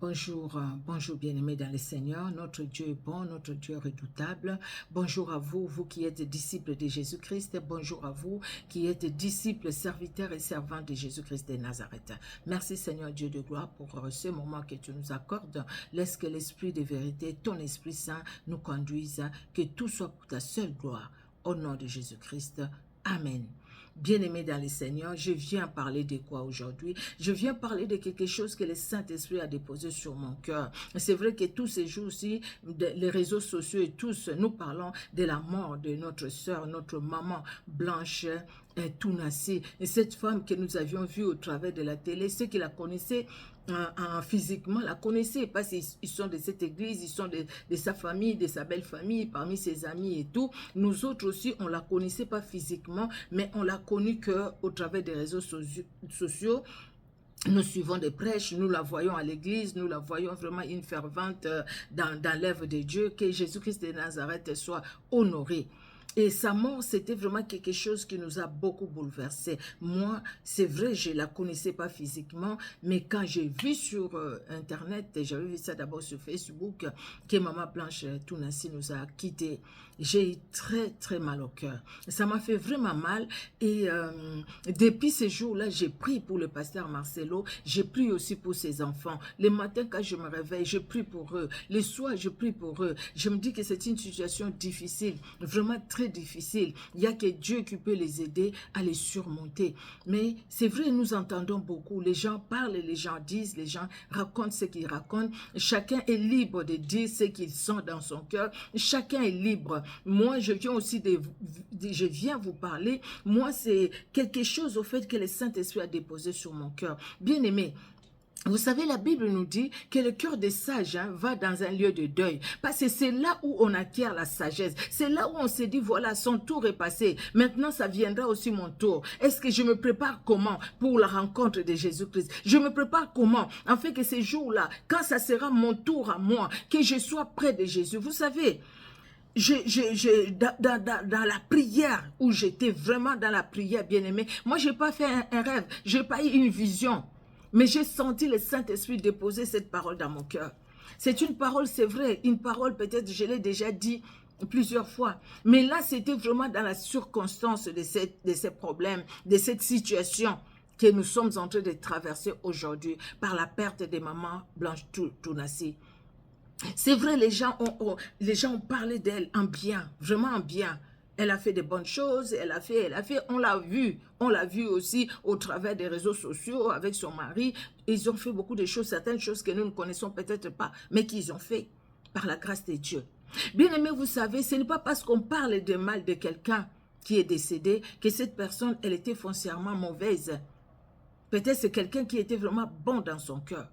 Bonjour bien-aimés dans le Seigneur. Notre Dieu est bon, notre Dieu est redoutable. Bonjour à vous, vous qui êtes disciples de Jésus-Christ. Bonjour à vous qui êtes disciples, serviteurs et servants de Jésus-Christ de Nazareth. Merci Seigneur Dieu de gloire pour ce moment que tu nous accordes. Laisse que l'Esprit de vérité, ton Esprit Saint nous conduise, que tout soit pour ta seule gloire. Au nom de Jésus-Christ. Amen. Bien-aimés dans le Seigneur, je viens parler de quoi aujourd'hui? Je viens parler de quelque chose que le Saint-Esprit a déposé sur mon cœur. C'est vrai que tous ces jours-ci, les réseaux sociaux et tous, nous parlons de la mort de notre sœur, notre maman Blanche Tounassi. Et cette femme que nous avions vue au travers de la télé, ceux qui la connaissaient physiquement la connaissaient parce qu'ils sont de cette église, ils sont de sa famille, de sa belle famille, parmi ses amis et tout. Nous autres aussi, on ne la connaissait pas physiquement, mais on l'a connue qu'au travers des réseaux sociaux. Nous suivons des prêches, nous la voyons à l'église, nous la voyons vraiment une fervente dans l'œuvre de Dieu, que Jésus-Christ de Nazareth soit honoré. Et sa mort, c'était vraiment quelque chose qui nous a beaucoup bouleversés. Moi, c'est vrai, je ne la connaissais pas physiquement, mais quand j'ai vu sur Internet, j'avais vu ça d'abord sur Facebook, que Maman Blanche Tounassi nous a quittés, j'ai eu très mal au cœur. Ça m'a fait vraiment mal et depuis ces jours-là, j'ai prié pour le pasteur Marcelo, j'ai prié aussi pour ses enfants. Les matins, quand je me réveille, je prie pour eux. Les soirs, je prie pour eux. Je me dis que c'est une situation difficile, vraiment très difficile. Il n'y a que Dieu qui peut les aider à les surmonter. Mais c'est vrai, nous entendons beaucoup. Les gens parlent, les gens disent, les gens racontent ce qu'ils racontent. Chacun est libre de dire ce qu'il sent dans son cœur. Chacun est libre. Moi, je viens aussi je viens vous parler. Moi, c'est quelque chose au fait que le Saint-Esprit a déposé sur mon cœur. Bien aimé, vous savez, la Bible nous dit que le cœur des sages va dans un lieu de deuil. Parce que c'est là où on acquiert la sagesse. C'est là où on se dit, voilà, son tour est passé. Maintenant, ça viendra aussi mon tour. Est-ce que je me prépare comment pour la rencontre de Jésus-Christ? Je me prépare comment? En fait, que ces jours-là, quand ça sera mon tour à moi, que je sois près de Jésus. Vous savez, dans la prière, où j'étais vraiment dans la prière, bien-aimé, moi, je n'ai pas fait un rêve, je n'ai pas eu une vision. Mais j'ai senti le Saint-Esprit déposer cette parole dans mon cœur. C'est une parole, c'est vrai, une parole peut-être, je l'ai déjà dit plusieurs fois. Mais là, c'était vraiment dans la circonstance de ces problèmes, de cette situation que nous sommes en train de traverser aujourd'hui par la perte de maman Blanche Tounassi. C'est vrai, les gens ont parlé d'elle en bien, vraiment en bien. Elle a fait de bonnes choses, elle a fait, on l'a vu aussi au travers des réseaux sociaux avec son mari. Ils ont fait beaucoup de choses, certaines choses que nous ne connaissons peut-être pas, mais qu'ils ont fait par la grâce de Dieu. Bien aimé, vous savez, ce n'est pas parce qu'on parle de mal de quelqu'un qui est décédé que cette personne, elle était foncièrement mauvaise. Peut-être c'est quelqu'un qui était vraiment bon dans son cœur.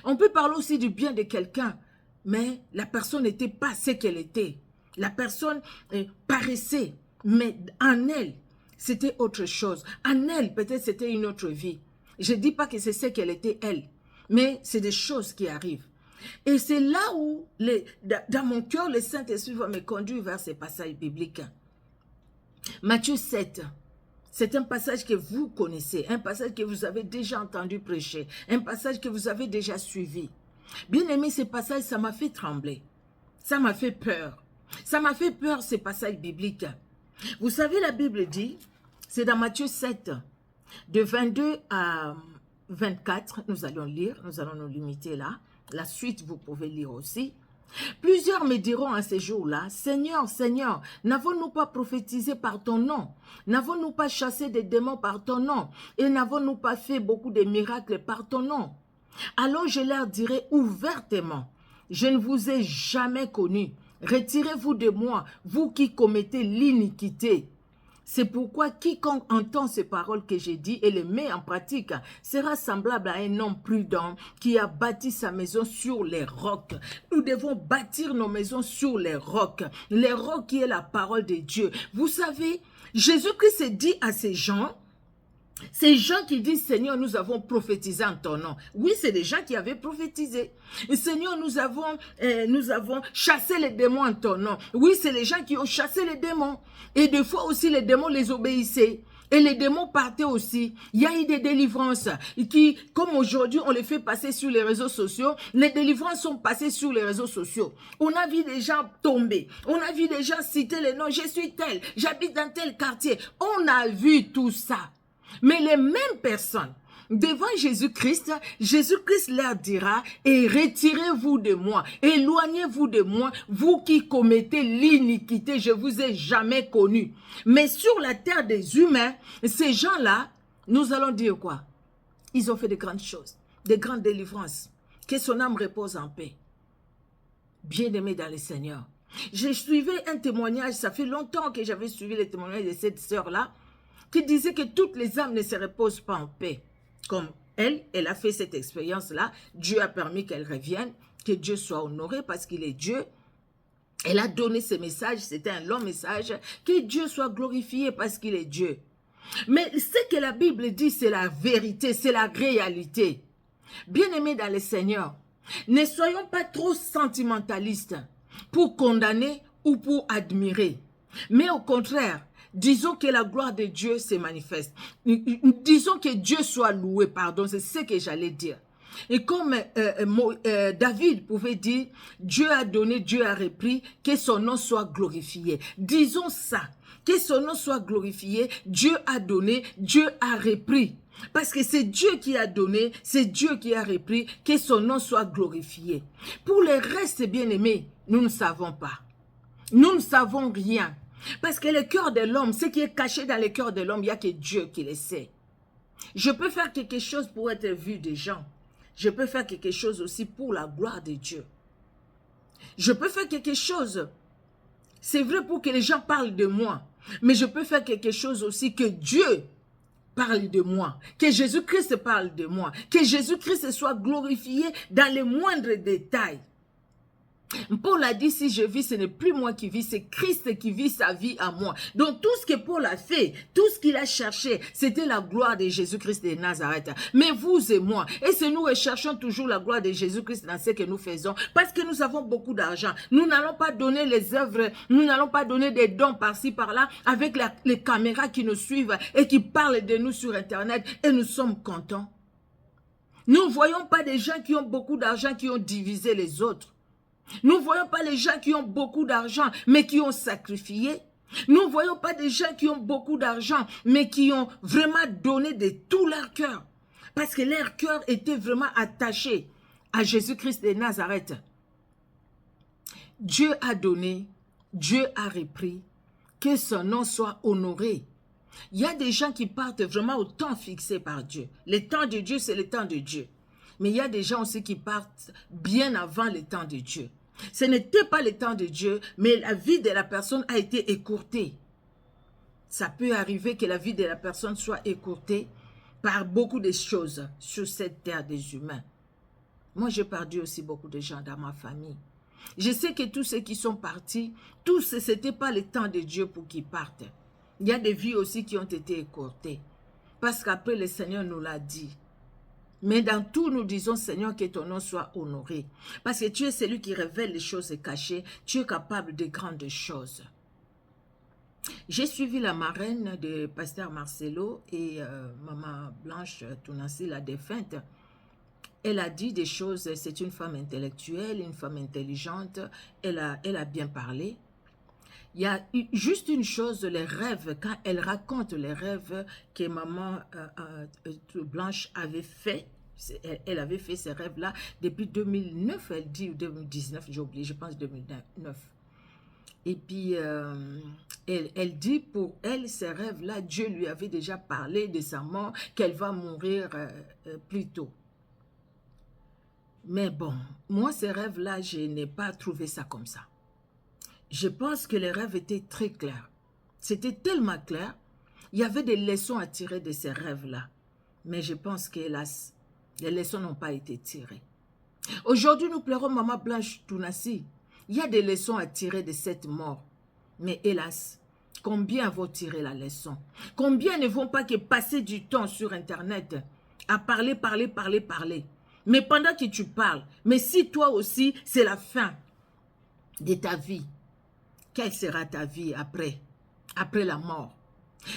On peut parler aussi du bien de quelqu'un, mais la personne n'était pas ce qu'elle était. La personne paraissait, mais en elle, c'était autre chose. En elle, peut-être c'était une autre vie. Je ne dis pas que c'est ce qu'elle était, elle, mais c'est des choses qui arrivent. Et c'est là où, dans mon cœur, le Saint-Esprit va me conduire vers ces passages bibliques. Matthieu 7, c'est un passage que vous connaissez, un passage que vous avez déjà entendu prêcher, un passage que vous avez déjà suivi. Bien aimé, ce passage, ça m'a fait trembler. Ça m'a fait peur. Ça m'a fait peur, ces passages bibliques. Vous savez, la Bible dit, c'est dans Matthieu 7, de 22 à 24, nous allons lire, nous allons nous limiter là. La suite, vous pouvez lire aussi. Plusieurs me diront à ces jours-là, Seigneur, Seigneur, n'avons-nous pas prophétisé par ton nom? N'avons-nous pas chassé des démons par ton nom? Et n'avons-nous pas fait beaucoup de miracles par ton nom? Alors je leur dirai ouvertement, je ne vous ai jamais connu. Retirez-vous de moi, vous qui commettez l'iniquité. C'est pourquoi quiconque entend ces paroles que j'ai dit et les met en pratique sera semblable à un homme prudent qui a bâti sa maison sur les rocs. Nous devons bâtir nos maisons sur les rocs. Les rocs qui est la parole de Dieu. Vous savez, Jésus-Christ dit à ces gens qui disent, Seigneur, nous avons prophétisé en ton nom. Oui, c'est des gens qui avaient prophétisé. Seigneur, nous avons chassé les démons en ton nom. Oui, c'est les gens qui ont chassé les démons. Et des fois aussi, les démons les obéissaient. Et les démons partaient aussi. Il y a eu des délivrances qui, comme aujourd'hui, on les fait passer sur les réseaux sociaux. Les délivrances sont passées sur les réseaux sociaux. On a vu des gens tomber. On a vu des gens citer les noms. Je suis tel, j'habite dans tel quartier. On a vu tout ça. Mais les mêmes personnes, devant Jésus-Christ, Jésus-Christ leur dira, et retirez-vous de moi, éloignez-vous de moi, vous qui commettez l'iniquité, je vous ai jamais connu. Mais sur la terre des humains, ces gens-là, nous allons dire quoi? Ils ont fait de grandes choses, de grandes délivrances. Que son âme repose en paix. Bien-aimé dans le Seigneur. J'ai suivi un témoignage, ça fait longtemps que j'avais suivi le témoignage de cette sœur-là, qui disait que toutes les âmes ne se reposent pas en paix. Comme elle a fait cette expérience-là, Dieu a permis qu'elle revienne, que Dieu soit honoré parce qu'il est Dieu. Elle a donné ce message, c'était un long message, que Dieu soit glorifié parce qu'il est Dieu. Mais ce que la Bible dit, c'est la vérité, c'est la réalité. Bien-aimés dans le Seigneur, ne soyons pas trop sentimentalistes pour condamner ou pour admirer. Mais au contraire, disons que la gloire de Dieu se manifeste. Disons que Dieu soit loué, pardon, c'est ce que j'allais dire. Et comme David pouvait dire, Dieu a donné, Dieu a repris, que son nom soit glorifié. Disons ça, que son nom soit glorifié, Dieu a donné, Dieu a repris. Parce que c'est Dieu qui a donné, c'est Dieu qui a repris, que son nom soit glorifié. Pour le reste, bien-aimés, nous ne savons pas. Nous ne savons rien. Parce que le cœur de l'homme, ce qui est caché dans le cœur de l'homme, il n'y a que Dieu qui le sait. Je peux faire quelque chose pour être vu des gens. Je peux faire quelque chose aussi pour la gloire de Dieu. Je peux faire quelque chose, c'est vrai pour que les gens parlent de moi, mais je peux faire quelque chose aussi que Dieu parle de moi, que Jésus-Christ parle de moi, que Jésus-Christ soit glorifié dans les moindres détails. Paul a dit, si je vis, ce n'est plus moi qui vis, c'est Christ qui vit sa vie à moi. Donc tout ce que Paul a fait, tout ce qu'il a cherché, c'était la gloire de Jésus-Christ de Nazareth. Mais vous et moi, et si nous recherchons toujours la gloire de Jésus-Christ dans ce que nous faisons, parce que nous avons beaucoup d'argent, nous n'allons pas donner les œuvres, nous n'allons pas donner des dons par-ci, par-là, avec les caméras qui nous suivent et qui parlent de nous sur Internet, et nous sommes contents. Nous ne voyons pas des gens qui ont beaucoup d'argent, qui ont divisé les autres. Nous ne voyons pas les gens qui ont beaucoup d'argent, mais qui ont sacrifié. Nous ne voyons pas des gens qui ont beaucoup d'argent, mais qui ont vraiment donné de tout leur cœur. Parce que leur cœur était vraiment attaché à Jésus-Christ de Nazareth. Dieu a donné, Dieu a repris, que son nom soit honoré. Il y a des gens qui partent vraiment au temps fixé par Dieu. Le temps de Dieu, c'est le temps de Dieu. Mais il y a des gens aussi qui partent bien avant le temps de Dieu. Ce n'était pas le temps de Dieu, mais la vie de la personne a été écourtée. Ça peut arriver que la vie de la personne soit écourtée par beaucoup de choses sur cette terre des humains. Moi, j'ai perdu aussi beaucoup de gens dans ma famille. Je sais que tous ceux qui sont partis, tous, ce n'était pas le temps de Dieu pour qu'ils partent. Il y a des vies aussi qui ont été écourtées. Parce qu'après, le Seigneur nous l'a dit. Mais dans tout, nous disons, Seigneur, que ton nom soit honoré. Parce que tu es celui qui révèle les choses cachées. Tu es capable de grandes choses. J'ai suivi la marraine de Pasteur Marcelo et Maman Blanche Tounassi, la défunte. Elle a dit des choses, c'est une femme intellectuelle, une femme intelligente. Elle a bien parlé. Il y a juste une chose, les rêves, quand elle raconte les rêves que maman Blanche avait fait, elle avait fait ces rêves-là depuis 2009, elle dit, ou 2019, j'ai oublié, je pense 2009. Et puis, elle dit, pour elle, ces rêves-là, Dieu lui avait déjà parlé de sa mort, qu'elle va mourir plus tôt. Mais bon, moi, ces rêves-là, je n'ai pas trouvé ça comme ça. Je pense que les rêves étaient très clairs. C'était tellement clair. Il y avait des leçons à tirer de ces rêves-là. Mais je pense qu'hélas, les leçons n'ont pas été tirées. Aujourd'hui, nous pleurons Maman Blanche Tounassi. Il y a des leçons à tirer de cette mort. Mais hélas, combien vont tirer la leçon? Combien ne vont pas que passer du temps sur Internet à parler, parler, parler, parler? Mais pendant que tu parles, mais si toi aussi, c'est la fin de ta vie, quelle sera ta vie après la mort?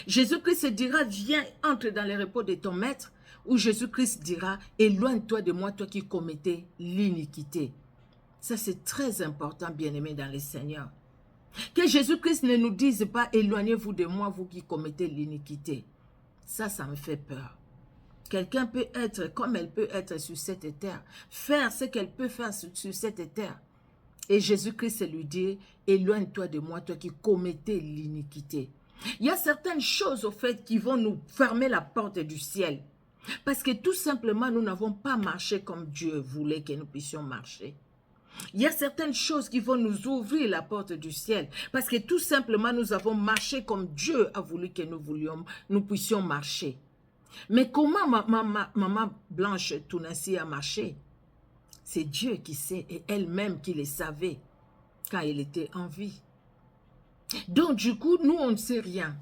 Jésus-Christ dira, viens, entre dans les repos de ton maître, ou Jésus-Christ dira, éloigne-toi de moi, toi qui commettais l'iniquité. Ça, c'est très important, bien-aimés dans le Seigneur. Que Jésus-Christ ne nous dise pas, éloignez-vous de moi, vous qui commettez l'iniquité. Ça me fait peur. Quelqu'un peut être comme elle peut être sur cette terre, faire ce qu'elle peut faire sur cette terre. Et Jésus-Christ lui dit, éloigne-toi de moi, toi qui commettais l'iniquité. Il y a certaines choses, au fait, qui vont nous fermer la porte du ciel. Parce que tout simplement, nous n'avons pas marché comme Dieu voulait que nous puissions marcher. Il y a certaines choses qui vont nous ouvrir la porte du ciel. Parce que tout simplement, nous avons marché comme Dieu a voulu que nous puissions marcher. Mais comment maman Blanche Tounassi a marché? C'est Dieu qui sait et elle-même qui le savait quand elle était en vie. Donc du coup, nous on ne sait rien.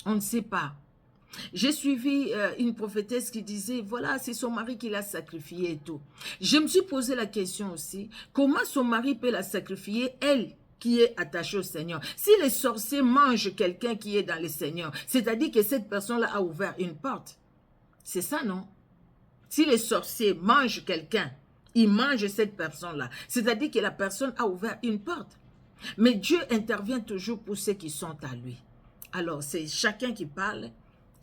On ne sait pas. J'ai suivi une prophétesse qui disait, voilà, c'est son mari qui l'a sacrifié et tout. Je me suis posé la question aussi, comment son mari peut la sacrifier, elle qui est attachée au Seigneur? Si les sorciers mangent quelqu'un qui est dans le Seigneur, c'est-à-dire que cette personne-là a ouvert une porte. C'est ça, non? Si les sorciers mangent quelqu'un, ils mangent cette personne-là, c'est-à-dire que la personne a ouvert une porte. Mais Dieu intervient toujours pour ceux qui sont à lui. Alors, c'est chacun qui parle.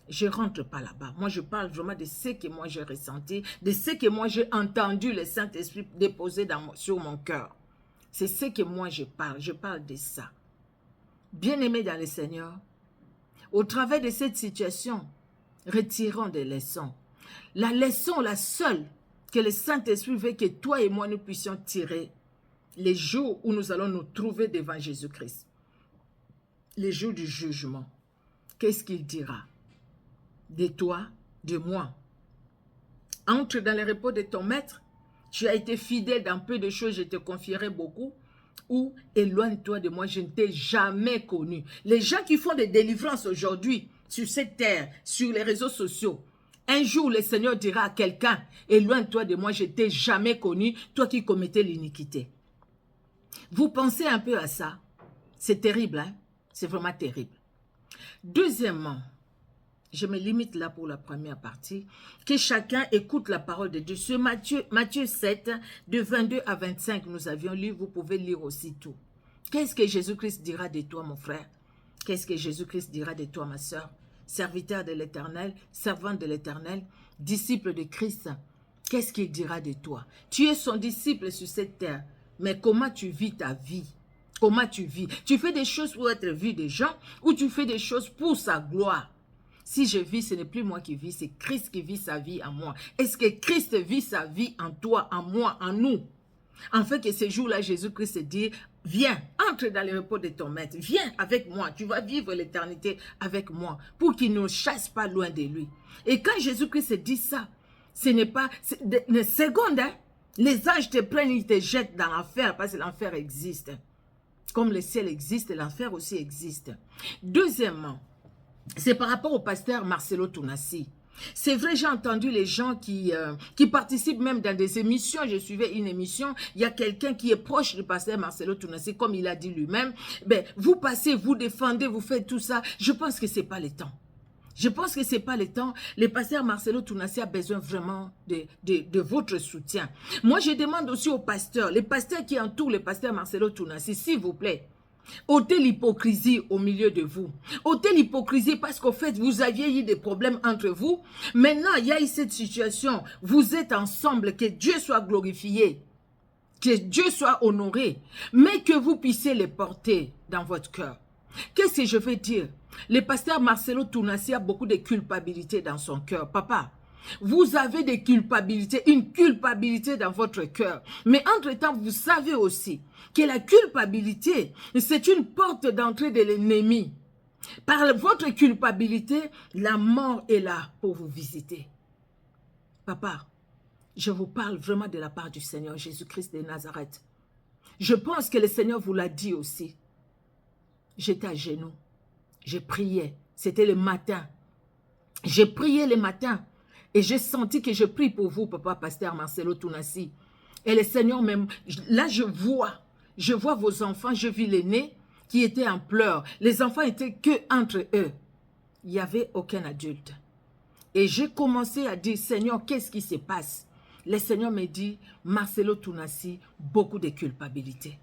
Je ne rentre pas là-bas. Moi, je parle vraiment de ce que moi j'ai ressenti, de ce que moi j'ai entendu le Saint-Esprit déposer sur mon cœur. C'est ce que moi je parle de ça. Bien-aimés dans le Seigneur, au travers de cette situation, retirons des leçons. La leçon, la seule, que le Saint-Esprit veut que toi et moi nous puissions tirer, les jours où nous allons nous trouver devant Jésus-Christ, les jours du jugement, qu'est-ce qu'il dira? De toi, de moi. Entre dans les repos de ton maître. Tu as été fidèle dans peu de choses, je te confierai beaucoup. Ou éloigne-toi de moi, je ne t'ai jamais connu. Les gens qui font des délivrances aujourd'hui sur cette terre, sur les réseaux sociaux, un jour le Seigneur dira à quelqu'un, éloigne-toi de moi, je ne t'ai jamais connu, toi qui commettais l'iniquité. Vous pensez un peu à ça? C'est terrible, hein? C'est vraiment terrible. Deuxièmement, je me limite là pour la première partie, que chacun écoute la parole de Dieu. Sur Matthieu 7, de 22 à 25, nous avions lu, vous pouvez lire aussi tout. Qu'est-ce que Jésus-Christ dira de toi, mon frère? Qu'est-ce que Jésus-Christ dira de toi, ma soeur? Serviteur de l'Éternel, servante de l'Éternel, disciple de Christ. Qu'est-ce qu'il dira de toi? Tu es son disciple sur cette terre, mais comment tu vis ta vie? Comment tu vis? Tu fais des choses pour être vu des gens ou tu fais des choses pour sa gloire? Si je vis, ce n'est plus moi qui vis, c'est Christ qui vit sa vie en moi. Est-ce que Christ vit sa vie en toi, en moi, en nous? En fait que ce jour-là, Jésus-Christ dit, viens, entre dans le repos de ton maître, viens avec moi, tu vas vivre l'éternité avec moi, pour qu'il ne nous chasse pas loin de lui. Et quand Jésus-Christ dit ça, ce n'est pas une seconde, hein? Les anges te prennent, ils te jettent dans l'enfer, parce que l'enfer existe. Comme le ciel existe, l'enfer aussi existe. Deuxièmement, c'est par rapport au pasteur Marcelo Tounassi. C'est vrai, j'ai entendu les gens qui participent même dans des émissions. Je suivais une émission, il y a quelqu'un qui est proche du pasteur Marcelo Tounassi, comme il a dit lui-même. Ben, vous passez, vous défendez, vous faites tout ça. Je pense que ce n'est pas le temps. Je pense que ce n'est pas le temps. Le pasteur Marcelo Tounassi a besoin vraiment de votre soutien. Moi, je demande aussi aux pasteurs, les pasteurs qui entourent le pasteur Marcelo Tounassi, s'il vous plaît, ôtez l'hypocrisie au milieu de vous. ôtez l'hypocrisie parce qu'au fait, vous aviez eu des problèmes entre vous. Maintenant, il y a eu cette situation. Vous êtes ensemble, que Dieu soit glorifié, que Dieu soit honoré, mais que vous puissiez les porter dans votre cœur. Qu'est-ce que je veux dire? Le pasteur Marcelo Tounassi a beaucoup de culpabilité dans son cœur. Papa, vous avez des culpabilités, une culpabilité dans votre cœur. Mais entre-temps, vous savez aussi que la culpabilité, c'est une porte d'entrée de l'ennemi. Par votre culpabilité, la mort est là pour vous visiter. Papa, je vous parle vraiment de la part du Seigneur Jésus-Christ de Nazareth. Je pense que le Seigneur vous l'a dit aussi. J'étais à genoux, j'ai prié, c'était le matin. J'ai prié le matin. Et j'ai senti que je prie pour vous, papa, pasteur Marcelo Tounassi. Et le Seigneur même, là je vois vos enfants, je vis l'aîné qui était en pleurs. Les enfants étaient que entre eux. il n'y avait aucun adulte. Et j'ai commencé à dire, Seigneur, qu'est-ce qui se passe? Le Seigneur me dit, Marcelo Tounassi, beaucoup de culpabilité.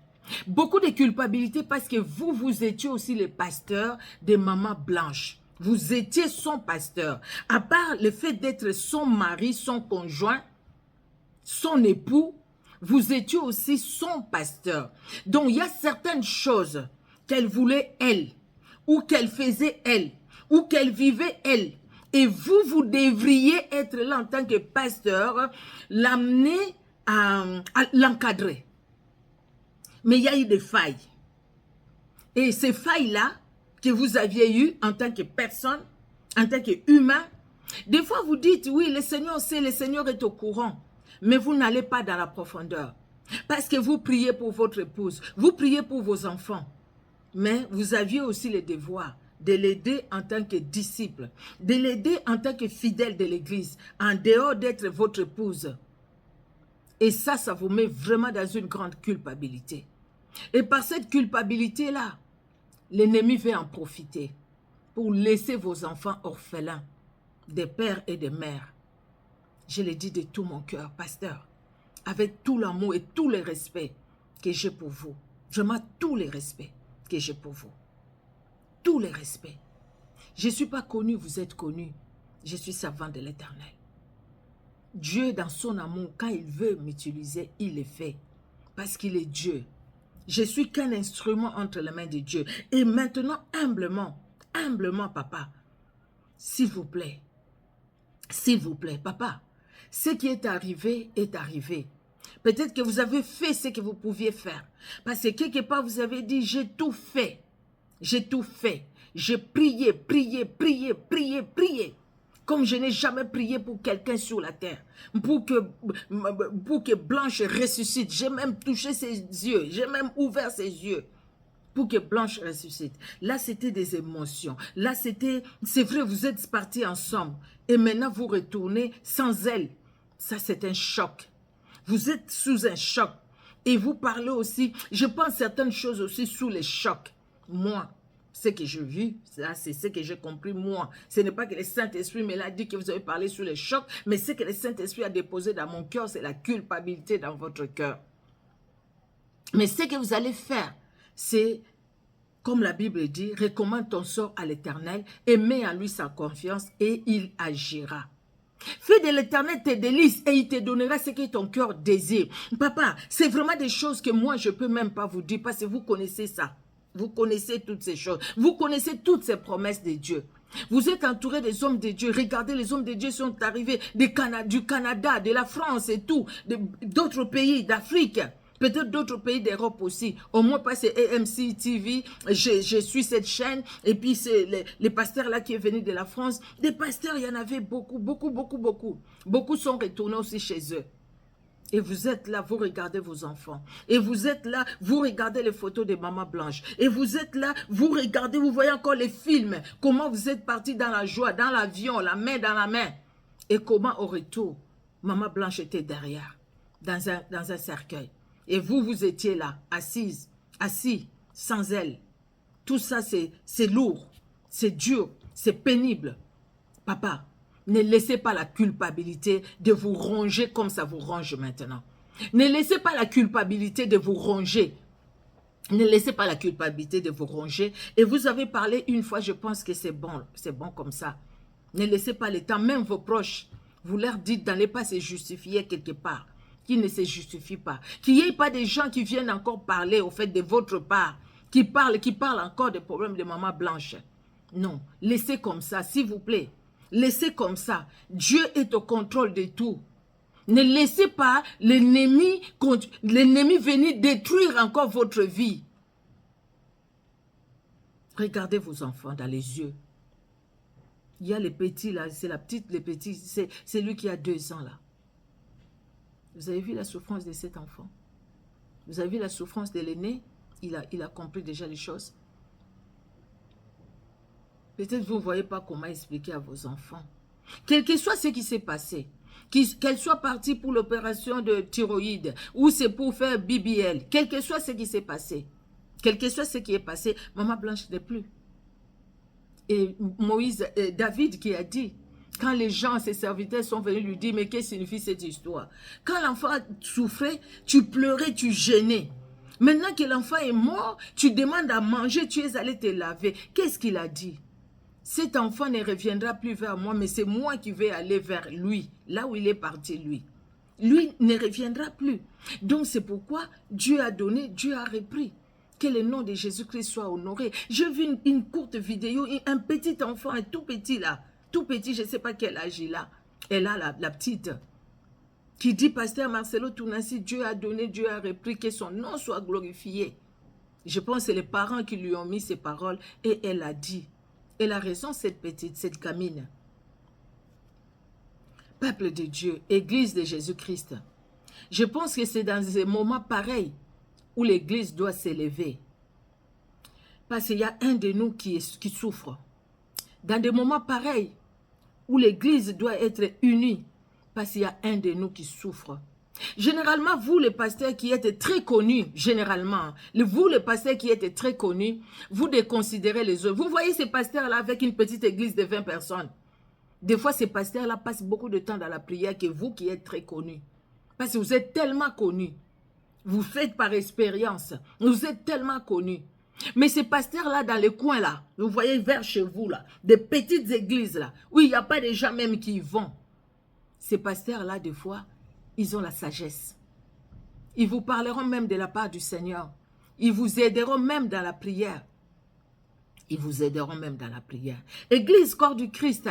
Beaucoup de culpabilité parce que vous étiez aussi le pasteur de Maman Blanche. Vous étiez son pasteur. À part le fait d'être son mari, son conjoint, son époux, vous étiez aussi son pasteur. Donc, il y a certaines choses qu'elle voulait, elle, ou qu'elle faisait, elle, ou qu'elle vivait, elle. Et vous, vous devriez être là en tant que pasteur, l'amener à l'encadrer. Mais il y a eu des failles. Et ces failles-là, que vous aviez eues en tant que personne, en tant qu'humain, des fois vous dites, oui, le Seigneur sait, le Seigneur est au courant. Mais vous n'allez pas dans la profondeur. Parce que vous priez pour votre épouse, vous priez pour vos enfants. Mais vous aviez aussi le devoir de l'aider en tant que disciple, de l'aider en tant que fidèle de l'Église, en dehors d'être votre épouse. Et ça vous met vraiment dans une grande culpabilité. Et par cette culpabilité-là, l'ennemi veut en profiter pour laisser vos enfants orphelins, des pères et des mères. Je le dis de tout mon cœur, pasteur, avec tout l'amour et tout le respect que j'ai pour vous. Vraiment tout le respect que j'ai pour vous. Tout le respect. Je ne suis pas connu, vous êtes connu. Je suis servant de l'Éternel. Dieu, dans son amour, quand il veut m'utiliser, il le fait. Parce qu'il est Dieu. Je suis qu'un instrument entre les mains de Dieu. Et maintenant, humblement, papa, s'il vous plaît, papa, ce qui est arrivé est arrivé. Peut-être que vous avez fait ce que vous pouviez faire. Parce que quelque part, vous avez dit, j'ai tout fait. J'ai tout fait. J'ai prié, comme je n'ai jamais prié pour quelqu'un sur la terre. Pour que Blanche ressuscite. J'ai même touché ses yeux. J'ai même ouvert ses yeux. Pour que Blanche ressuscite. Là, c'était des émotions. Là, c'est vrai, vous êtes partis ensemble. Et maintenant, vous retournez sans elle. Ça, c'est un choc. Vous êtes sous un choc. Et vous parlez aussi, je pense certaines choses aussi sous les chocs. Moi, ce que je vis, c'est ce que j'ai compris moi. Ce n'est pas que le Saint-Esprit me l'a dit que vous avez parlé sous les chocs, mais ce que le Saint-Esprit a déposé dans mon cœur, c'est la culpabilité dans votre cœur. Mais ce que vous allez faire, c'est, comme la Bible dit, recommande ton sort à l'Éternel et mets en lui sa confiance et il agira. Fais de l'Éternel tes délices et il te donnera ce que ton cœur désire. Papa, c'est vraiment des choses que moi, je ne peux même pas vous dire parce que vous connaissez ça. Vous connaissez toutes ces choses. Vous connaissez toutes ces promesses de Dieu. Vous êtes entouré des hommes de Dieu. Regardez, les hommes de Dieu sont arrivés du Canada, de la France et tout, d'autres pays d'Afrique. Peut-être d'autres pays d'Europe aussi. Au moins, pas c'est AMC TV. Je suis cette chaîne. Et puis, c'est les pasteurs là qui est venu de la France. Des pasteurs, il y en avait beaucoup. Beaucoup sont retournés aussi chez eux. Et vous êtes là, vous regardez vos enfants. Et vous êtes là, vous regardez les photos de Maman Blanche. Et vous êtes là, vous regardez, vous voyez encore les films. Comment vous êtes partis dans la joie, dans l'avion, la main dans la main. Et comment au retour, Maman Blanche était derrière, dans un cercueil. Et vous étiez là, assis, sans elle. Tout ça, c'est lourd, c'est dur, c'est pénible. Papa, ne laissez pas la culpabilité de vous ronger comme ça vous ronge maintenant. Ne laissez pas la culpabilité de vous ronger. Ne laissez pas la culpabilité de vous ronger. Et vous avez parlé une fois, je pense que c'est bon comme ça. Ne laissez pas le temps, même vos proches, vous leur dites, n'allez pas se justifier quelque part. Qui ne se justifie pas. Qu'il n'y ait pas des gens qui viennent encore parler au fait de votre part, qui parlent encore des problèmes de Maman Blanche. Non, laissez comme ça, s'il vous plaît. Laissez comme ça. Dieu est au contrôle de tout. Ne laissez pas l'ennemi venir détruire encore votre vie. Regardez vos enfants dans les yeux. Il y a les petits là, c'est la petite, les petits, c'est lui qui a 2 ans là. Vous avez vu la souffrance de cet enfant? Vous avez vu la souffrance de l'aîné? Il a compris déjà les choses. Peut-être vous ne voyez pas comment expliquer à vos enfants. Quel que soit ce qui s'est passé, qu'elle soit partie pour l'opération de thyroïde ou c'est pour faire BBL, quel que soit ce qui s'est passé, quel que soit ce qui est passé, Maman Blanche n'est plus. David qui a dit, quand les gens, ses serviteurs sont venus lui dire, mais qu'est-ce que signifie cette histoire? Quand l'enfant souffrait, tu pleurais, tu gênais. Maintenant que l'enfant est mort, tu demandes à manger, tu es allé te laver. Qu'est-ce qu'il a dit? Cet enfant ne reviendra plus vers moi, mais c'est moi qui vais aller vers lui, là où il est parti lui. Lui ne reviendra plus. Donc c'est pourquoi Dieu a donné, Dieu a repris. Que le nom de Jésus-Christ soit honoré. J'ai vu une courte vidéo, un petit enfant, un tout petit là, tout petit, je ne sais pas quel âge il a. Elle a la petite, qui dit, Pasteur Marcelo Tounassi, Dieu a donné, Dieu a repris, que son nom soit glorifié. Je pense que c'est les parents qui lui ont mis ces paroles et elle a dit. Elle a raison, cette petite, cette gamine. Peuple de Dieu, Église de Jésus-Christ. Je pense que c'est dans ces moments pareils où l'Église doit s'élever. Parce qu'il y a un de nous qui souffre. Dans des moments pareils où l'Église doit être unie. Parce qu'il y a un de nous qui souffre. Généralement, vous les pasteurs qui êtes très connus, généralement, vous les pasteurs qui êtes très connus, vous déconsidérez les autres. Vous voyez ces pasteurs-là avec une petite église de 20 personnes. Des fois, ces pasteurs-là passent beaucoup de temps dans la prière que vous qui êtes très connus. Parce que vous êtes tellement connus. Vous faites par expérience. Vous êtes tellement connus. Mais ces pasteurs-là, dans les coins là, vous voyez vers chez vous là, des petites églises là, où il n'y a pas de gens même qui y vont. Ces pasteurs-là, des fois, ils ont la sagesse. Ils vous parleront même de la part du Seigneur. Ils vous aideront même dans la prière. Ils vous aideront même dans la prière. Église, corps du Christ,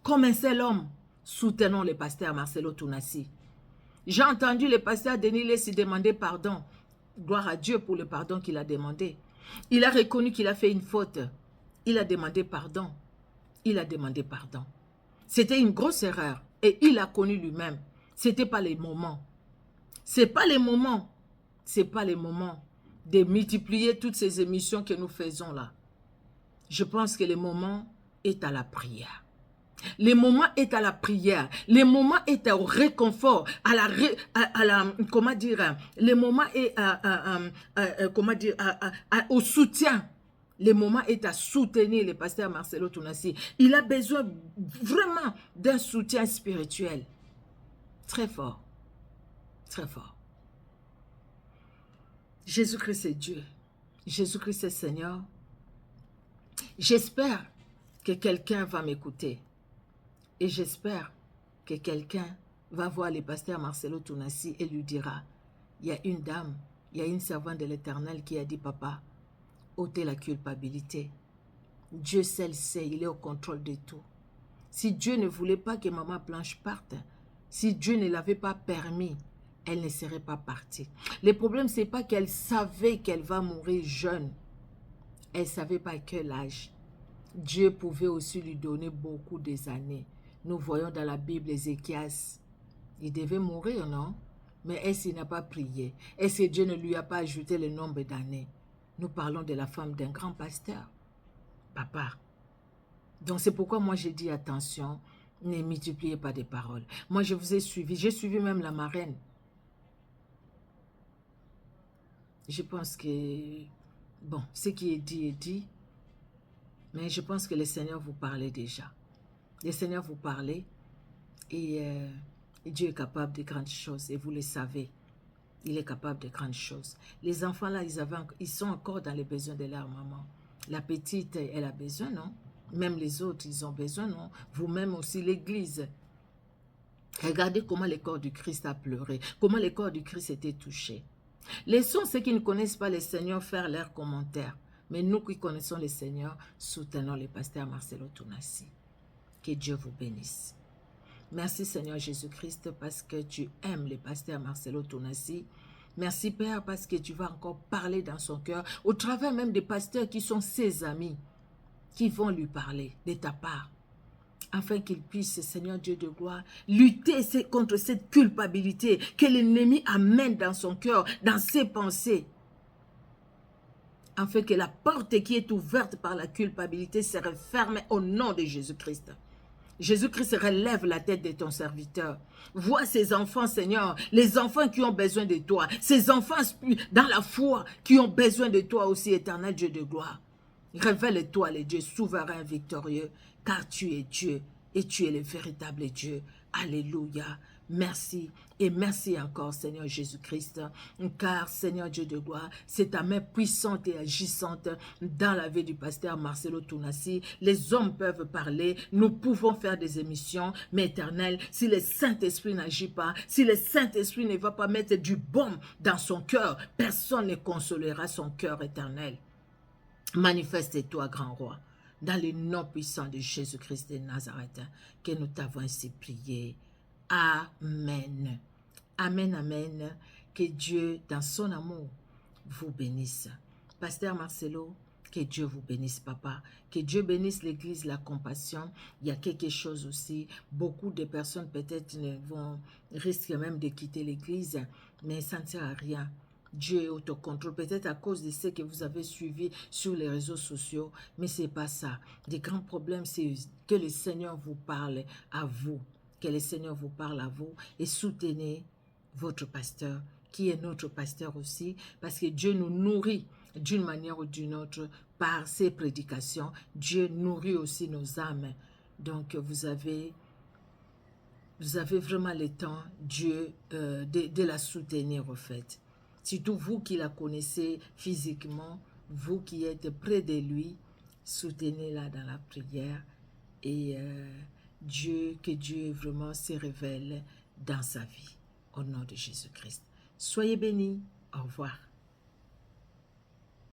comme un seul homme, soutenons le pasteur Marcelo Tounassi. J'ai entendu le pasteur Denis Lessi demander pardon. Gloire à Dieu pour le pardon qu'il a demandé. Il a reconnu qu'il a fait une faute. Il a demandé pardon. Il a demandé pardon. C'était une grosse erreur. Et il a connu lui-même. Ce n'était pas les moments. Ce n'est pas les moments. Ce n'est pas les moments de multiplier toutes ces émissions que nous faisons là. Je pense que le moment est à la prière. Le moment est à la prière. Le moment est au réconfort, comment dire, le moment est au soutien. Le moment est à soutenir le pasteur Marcelo Tounassi. Il a besoin vraiment d'un soutien spirituel. Très fort. Très fort. Jésus-Christ est Dieu. Jésus-Christ est Seigneur. J'espère que quelqu'un va m'écouter. Et j'espère que quelqu'un va voir le pasteur Marcelo Tounassi et lui dira, il y a une dame, il y a une servante de l'Éternel qui a dit, papa, ôtez la culpabilité. Dieu seul sait, il est au contrôle de tout. Si Dieu ne voulait pas que maman Blanche parte, si Dieu ne l'avait pas permis, elle ne serait pas partie. Le problème, ce n'est pas qu'elle savait qu'elle va mourir jeune. Elle ne savait pas à quel âge. Dieu pouvait aussi lui donner beaucoup des années. Nous voyons dans la Bible Ézéchias. Il devait mourir, non? Mais est-ce qu'il n'a pas prié? Est-ce que Dieu ne lui a pas ajouté le nombre d'années? Nous parlons de la femme d'un grand pasteur. Papa. Donc c'est pourquoi moi j'ai dit attention, ne multipliez pas des paroles. Moi je vous ai suivi, j'ai suivi même la marraine. Je pense que, bon, ce qui est dit, mais je pense que le Seigneur vous parlait déjà. Le Seigneur vous parlait et Dieu est capable de grandes choses et vous le savez. Il est capable de grandes choses. Les enfants là, ils sont encore dans les besoins de leur maman. La petite, elle a besoin, non? Même les autres, ils ont besoin, non? Vous-même aussi, l'Église. Regardez comment le corps du Christ a pleuré. Comment le corps du Christ était touché. Laissons ceux qui ne connaissent pas le Seigneur faire leurs commentaires. Mais nous qui connaissons le Seigneur, soutenons le pasteur Marcelo Tounassi. Que Dieu vous bénisse. Merci Seigneur Jésus-Christ parce que tu aimes le pasteur Marcelo Tounassi. Merci Père parce que tu vas encore parler dans son cœur au travers même des pasteurs qui sont ses amis qui vont lui parler de ta part afin qu'il puisse, Seigneur Dieu de gloire, lutter contre cette culpabilité que l'ennemi amène dans son cœur, dans ses pensées, afin que la porte qui est ouverte par la culpabilité se referme au nom de Jésus-Christ. Jésus-Christ relève la tête de ton serviteur. Vois ces enfants, Seigneur, les enfants qui ont besoin de toi, ces enfants dans la foi qui ont besoin de toi aussi, éternel Dieu de gloire. Révèle-toi, le Dieu souverain, victorieux, car tu es Dieu et tu es le véritable Dieu. Alléluia. Merci et merci encore, Seigneur Jésus-Christ, car, Seigneur Dieu de gloire, c'est ta main puissante et agissante dans la vie du pasteur Marcelo Tounassi. Les hommes peuvent parler, nous pouvons faire des émissions, mais éternel, si le Saint-Esprit n'agit pas, si le Saint-Esprit ne va pas mettre du baume dans son cœur, personne ne consolera son cœur éternel. Manifeste-toi, grand roi, dans le nom puissant de Jésus-Christ de Nazareth, que nous t'avons ainsi prié. Amen. Amen, amen. Que Dieu, dans son amour, vous bénisse. Pasteur Marcelo, que Dieu vous bénisse, papa. Que Dieu bénisse l'église, la compassion. Il y a quelque chose aussi. Beaucoup de personnes peut-être risquent même de quitter l'église, mais ça ne sert à rien. Dieu est autocontrôle, peut-être à cause de ce que vous avez suivi sur les réseaux sociaux, mais ce n'est pas ça. Les grands problèmes, c'est que le Seigneur vous parle à vous, que le Seigneur vous parle à vous et soutenez votre pasteur, qui est notre pasteur aussi, parce que Dieu nous nourrit d'une manière ou d'une autre par ses prédications. Dieu nourrit aussi nos âmes. Donc, vous avez vraiment le temps, Dieu, de la soutenir, en fait. Surtout vous qui la connaissez physiquement, vous qui êtes près de lui, soutenez-la dans la prière et que Dieu vraiment se révèle dans sa vie. Au nom de Jésus-Christ. Soyez bénis. Au revoir.